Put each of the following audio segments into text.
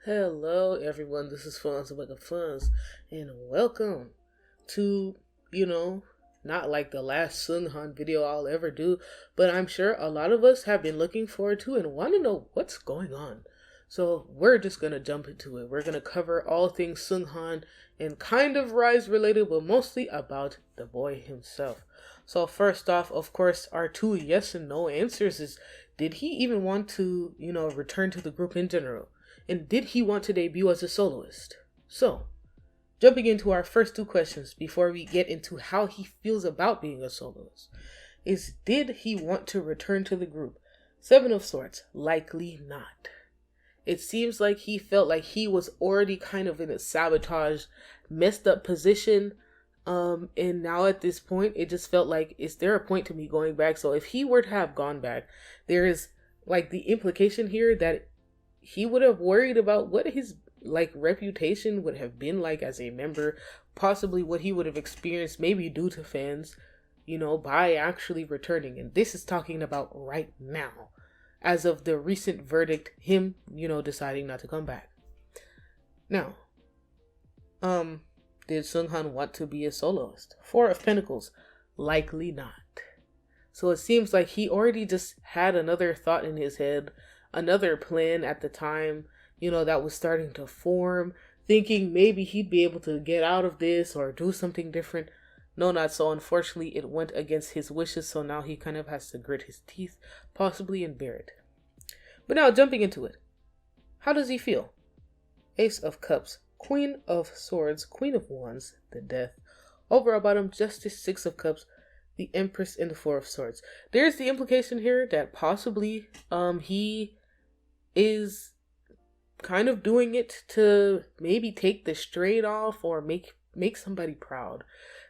Hello, everyone. This is Fonz of Wake Funds, and welcome to, not like the last Seunghan video I'll ever do, but I'm sure a lot of us have been looking forward to and want to know what's going on. So we're just gonna jump into it. We're gonna cover all things Seunghan and kind of Rise related, but mostly about the boy himself. So first off, of course, our two yes and no answers is: did he even want to, return to the group in general? And did he want to debut as a soloist? So, jumping into our first two questions before we get into how he feels about being a soloist, is did he want to return to the group? Seven of Swords, likely not. It seems like he felt like he was already kind of in a sabotage, messed up position. And now at this point, it just felt like, is there a point to me going back? So if he were to have gone back, there is like the implication here that he would have worried about what his reputation would have been like as a member, possibly what he would have experienced maybe due to fans, by actually returning. And this is talking about right now, as of the recent verdict, him, deciding not to come back. Now, did Seunghan want to be a soloist? Four of Pentacles, likely not. So it seems like he already just had another thought in his head, another plan at the time, that was starting to form, thinking maybe he'd be able to get out of this or do something different. No, not so. Unfortunately, it went against his wishes, so now he kind of has to grit his teeth, possibly, and bear it. But now, jumping into it. How does he feel? Ace of Cups, Queen of Swords, Queen of Wands, the Death. Overall bottom, Justice, Six of Cups, the Empress, and the Four of Swords. There's the implication here that possibly he is kind of doing it to maybe take the strain off or make somebody proud.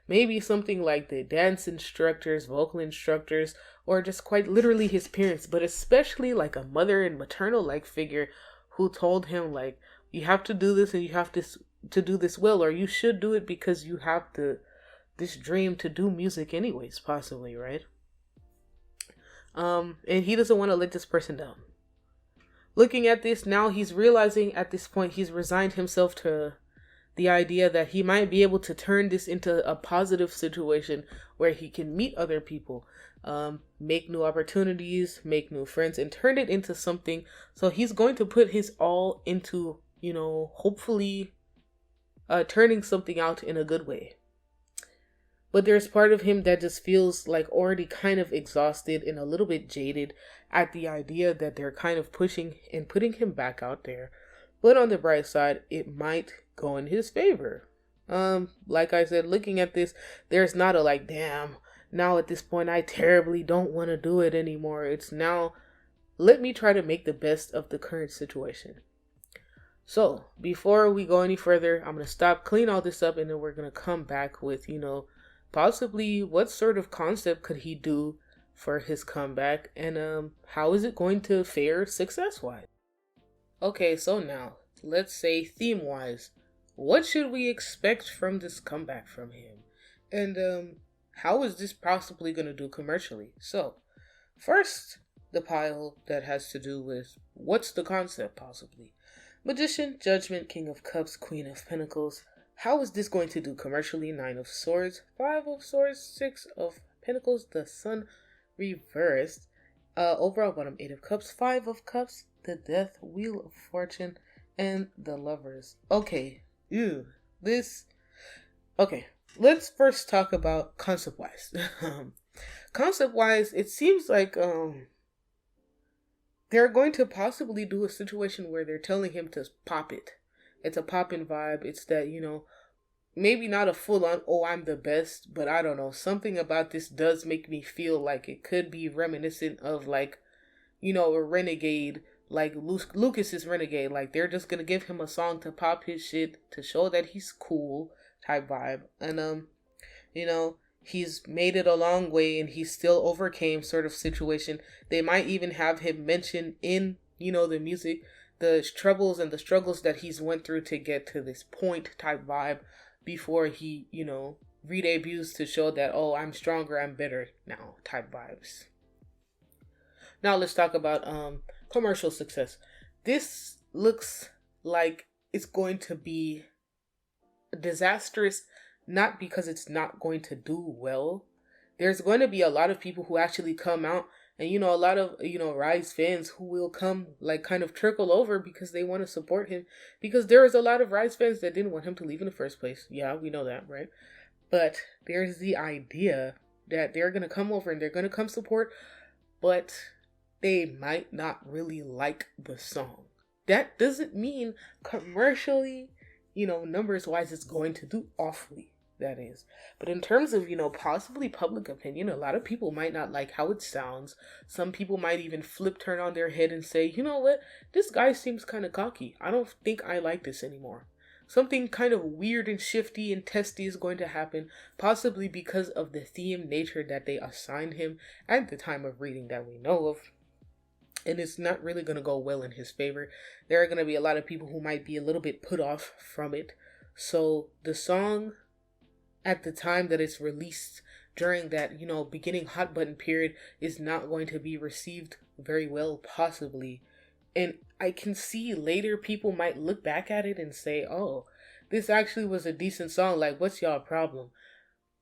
Maybe something like the dance instructors, vocal instructors, or just quite literally his parents, but especially like a mother and maternal like figure who told him like, you have to do this and you have to do this well, or you should do it because you have this dream to do music anyways, possibly, right? And he doesn't want to let this person down. Looking at this now, he's realizing at this point he's resigned himself to the idea that he might be able to turn this into a positive situation where he can meet other people, make new opportunities, make new friends, and turn it into something. So he's going to put his all into, hopefully turning something out in a good way. But there's part of him that just feels like already kind of exhausted and a little bit jaded at the idea that they're kind of pushing and putting him back out there. But on the bright side, it might go in his favor. Like I said, looking at this, there's not a like, damn, now at this point I terribly don't want to do it anymore. It's now, let me try to make the best of the current situation. So, before we go any further, I'm going to stop, clean all this up, and then we're going to come back with, possibly what sort of concept could he do for his comeback, and how is it going to fare success-wise? Okay, so now, let's say theme-wise, what should we expect from this comeback from him? And how is this possibly going to do commercially? So, first, the pile that has to do with what's the concept possibly? Magician, Judgment, King of Cups, Queen of Pentacles. How is this going to do commercially? Nine of Swords, Five of Swords, Six of Pentacles, the Sun reversed. Overall bottom, Eight of Cups, Five of Cups, the Death, Wheel of Fortune, and the Lovers. Okay, Okay, let's first talk about concept-wise. Concept-wise, it seems like they're going to possibly do a situation where they're telling him to pop it. It's a poppin' vibe. It's that, maybe not a full-on, oh, I'm the best, but I don't know. Something about this does make me feel like it could be reminiscent of, like, a Renegade, like Lucas's Renegade. Like, they're just gonna give him a song to pop his shit, to show that he's cool type vibe. And, he's made it a long way and he still overcame sort of situation. They might even have him mention in, the music, the troubles and the struggles that he's went through to get to this point type vibe before he, re-debuts to show that, oh, I'm stronger, I'm better now type vibes. Now let's talk about commercial success. This looks like it's going to be disastrous, not because it's not going to do well. There's going to be a lot of people who actually come out, and a lot of Rise fans who will come, like, kind of trickle over because they want to support him, because there is a lot of Rise fans that didn't want him to leave in the first place. Yeah, we know that, right? But there's the idea that they're going to come over and they're going to come support, but they might not really like the song. That doesn't mean commercially, numbers wise, it's going to do awfully. That is. But in terms of, possibly public opinion, a lot of people might not like how it sounds. Some people might even turn on their head and say, you know what? This guy seems kind of cocky. I don't think I like this anymore. Something kind of weird and shifty and testy is going to happen, possibly because of the theme nature that they assigned him at the time of reading that we know of. And it's not really going to go well in his favor. There are going to be a lot of people who might be a little bit put off from it. So the song, at the time that it's released during that, beginning hot button period, is not going to be received very well, possibly. And I can see later people might look back at it and say, oh, this actually was a decent song. Like, what's y'all problem?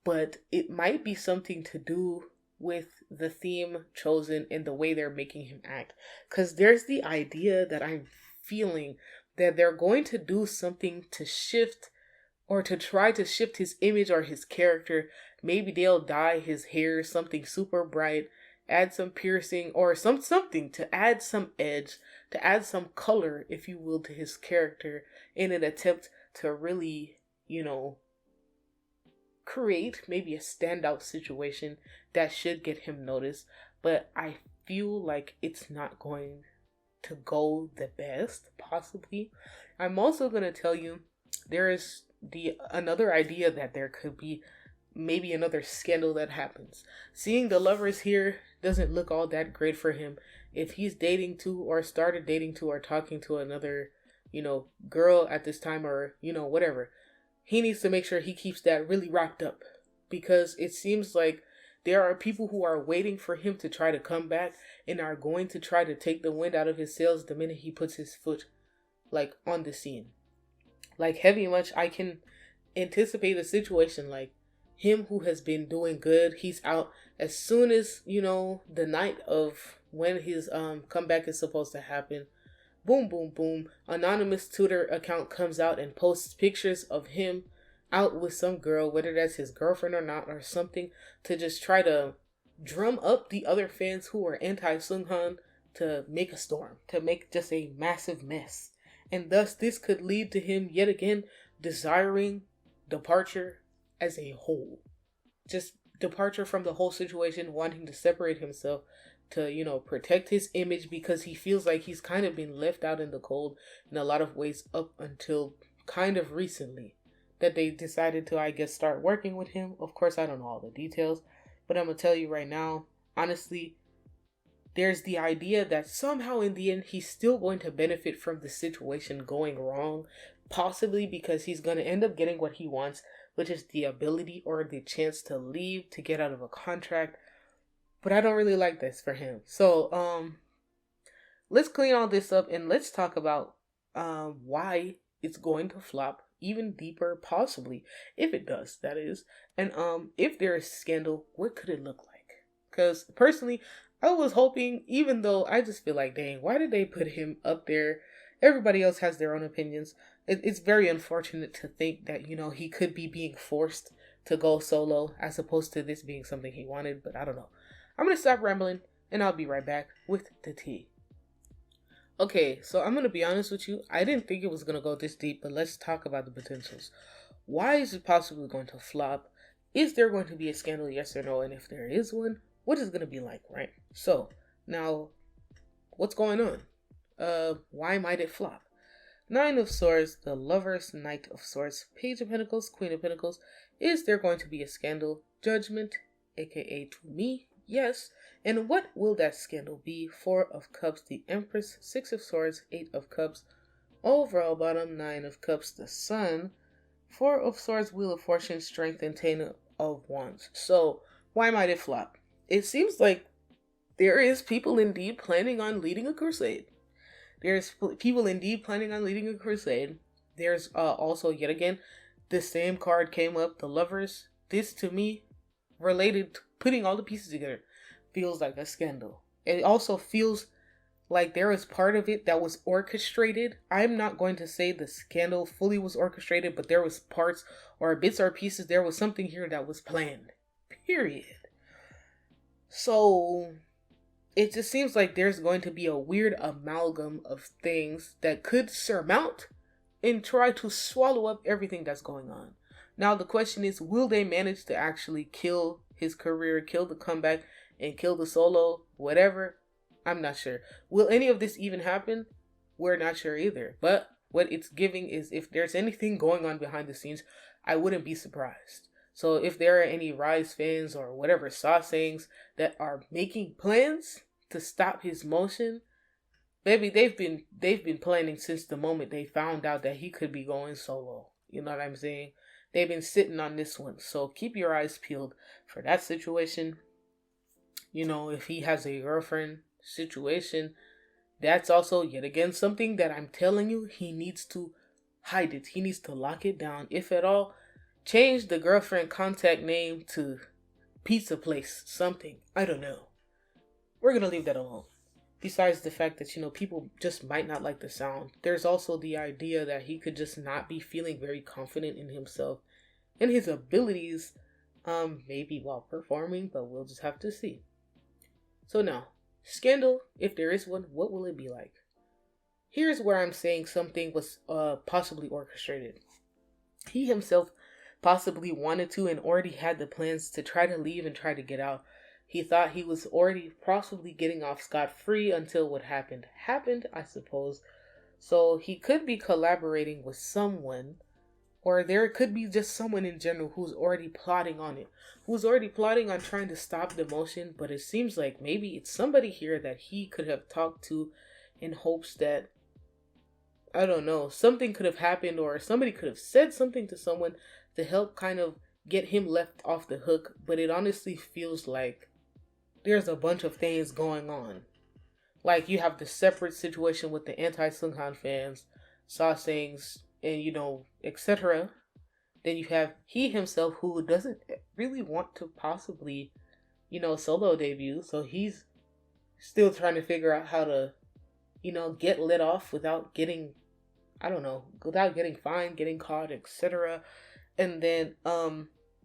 But it might be something to do with the theme chosen and the way they're making him act. Because there's the idea that I'm feeling that they're going to do something to shift, or to try to shift his image or his character. Maybe they'll dye his hair something super bright, add some piercing, or something to add some edge, to add some color, if you will, to his character, in an attempt to really, create maybe a standout situation that should get him noticed. But I feel like it's not going to go the best, possibly. I'm also going to tell you, there is another idea that there could be maybe another scandal that happens. Seeing the lovers here doesn't look all that great for him. If he's dating to, or started dating to, or talking to another, girl at this time, or, whatever, he needs to make sure he keeps that really wrapped up, because it seems like there are people who are waiting for him to try to come back and are going to try to take the wind out of his sails the minute he puts his foot, like, on the scene. Like, heavy much, I can anticipate a situation like him who has been doing good. He's out as soon as, the night of when his comeback is supposed to happen. Boom, boom, boom. Anonymous Twitter account comes out and posts pictures of him out with some girl, whether that's his girlfriend or not, or something, to just try to drum up the other fans who are anti-Seunghan to make a storm, to make just a massive mess. And thus this could lead to him yet again desiring departure as a whole. Just departure from the whole situation, wanting to separate himself to, protect his image, because he feels like he's kind of been left out in the cold in a lot of ways up until kind of recently, that they decided to, I guess, start working with him. Of course, I don't know all the details, but I'm going to tell you right now, honestly, there's the idea that somehow in the end, he's still going to benefit from the situation going wrong, possibly because he's going to end up getting what he wants, which is the ability or the chance to leave, to get out of a contract. But I don't really like this for him. So, let's clean all this up and let's talk about why it's going to flop even deeper, possibly, if it does, that is. And if there is scandal, what could it look like? Because personally, I was hoping, even though I just feel like, dang, why did they put him up there? Everybody else has their own opinions. It's very unfortunate to think that, he could be being forced to go solo, as opposed to this being something he wanted, but I don't know. I'm going to stop rambling, and I'll be right back with the tea. Okay, so I'm going to be honest with you. I didn't think it was going to go this deep, but let's talk about the potentials. Why is it possibly going to flop? Is there going to be a scandal, yes or no? And if there is one, what is it going to be like, right? So, now, what's going on? Why might it flop? Nine of Swords, the Lovers, Knight of Swords, Page of Pentacles, Queen of Pentacles. Is there going to be a scandal? Judgment, aka to me, yes. And what will that scandal be? Four of Cups, the Empress, Six of Swords, Eight of Cups, overall bottom, Nine of Cups, the Sun, Four of Swords, Wheel of Fortune, Strength, and Ten of Wands. So, why might it flop? It seems like there is people indeed planning on leading a crusade. There's people indeed planning on leading a crusade. There's also, yet again, the same card came up, the lovers. This, to me, related to putting all the pieces together, feels like a scandal. It also feels like there is part of it that was orchestrated. I'm not going to say the scandal fully was orchestrated, but there was parts or bits or pieces. There was something here that was planned. Period. So it just seems like there's going to be a weird amalgam of things that could surmount and try to swallow up everything that's going on. Now the question is, will they manage to actually kill his career, kill the comeback, and kill the solo, whatever? I'm not sure. Will any of this even happen? We're not sure either. But what it's giving is, if there's anything going on behind the scenes, I wouldn't be surprised. So if there are any Rise fans or whatever sayings that are making plans to stop his motion, maybe they've been planning since the moment they found out that he could be going solo. You know what I'm saying? They've been sitting on this one. So keep your eyes peeled for that situation. You know, if he has a girlfriend situation, that's also yet again something that I'm telling you, he needs to hide it. He needs to lock it down. If at all, change the girlfriend contact name to pizza place, something. I don't know. We're gonna leave that alone. Besides the fact that, you know, people just might not like the sound, there's also the idea that he could just not be feeling very confident in himself and his abilities, maybe while performing, but we'll just have to see. So now, scandal, if there is one, what will it be like? Here's where I'm saying something was possibly orchestrated. He himself possibly wanted to and already had the plans to try to leave and try to get out. He thought he was already possibly getting off scot-free until what happened, I suppose. So he could be collaborating with someone, or there could be just someone in general who's already plotting on it, who's already plotting on trying to stop the motion. But it seems like maybe it's somebody here that he could have talked to in hopes that, I don't know, something could have happened, or somebody could have said something to someone to help kind of get him left off the hook. But it honestly feels like there's a bunch of things going on. Like, you have the separate situation with the anti-Seunghan fans, sayings, and, you know, etc. Then you have he himself, who doesn't really want to possibly, you know, solo debut. So he's still trying to figure out how to, you know, get let off without getting, I don't know, without getting fined, getting caught, etc. And then,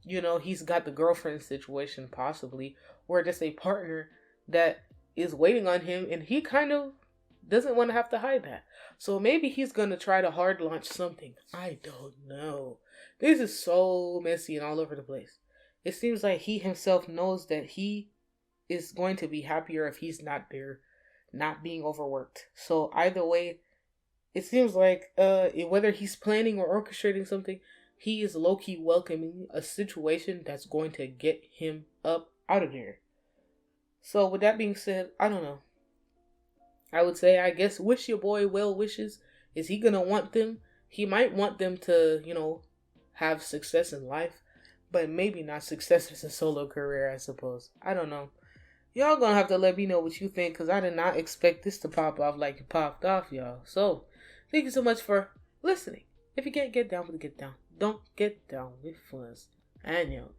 you know, he's got the girlfriend situation possibly, or just a partner that is waiting on him, and he kind of doesn't want to have to hide that. So maybe he's going to try to hard launch something. I don't know. This is so messy and all over the place. It seems like he himself knows that he is going to be happier if he's not there, not being overworked. So either way, it seems like whether he's planning or orchestrating something, he is low-key welcoming a situation that's going to get him up out of there. So with that being said, I don't know. I would say, I guess, wish your boy well wishes. Is he gonna want them? He might want them to, you know, have success in life, but maybe not success as a solo career, I suppose. I don't know. Y'all gonna have to let me know what you think, because I did not expect this to pop off like it popped off, y'all. So, thank you so much for listening. If you can't get down with it, get down. Don't get down with fuzz. And yo.